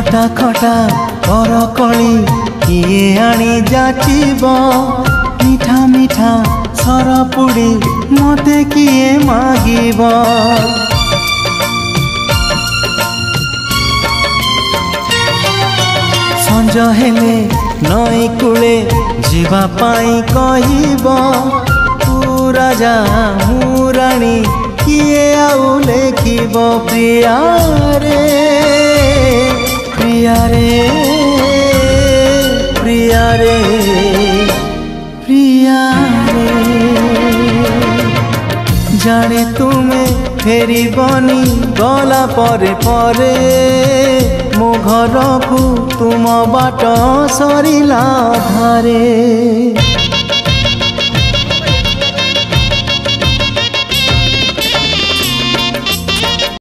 खटा खटा करकली किए आनी जाचिब मीठा मीठा सरपुड़ी मते किए मागिब संज हेले नई कूले जीवा पाई कहिब तू राजा मु रानी किए आउ लेखिब प्रिया रे प्रिया रे प्रिया रे प्रिया रे जाने तुम्हें फेरी बनी गला परे परे मो घर को तुम बाट सरिला धारे।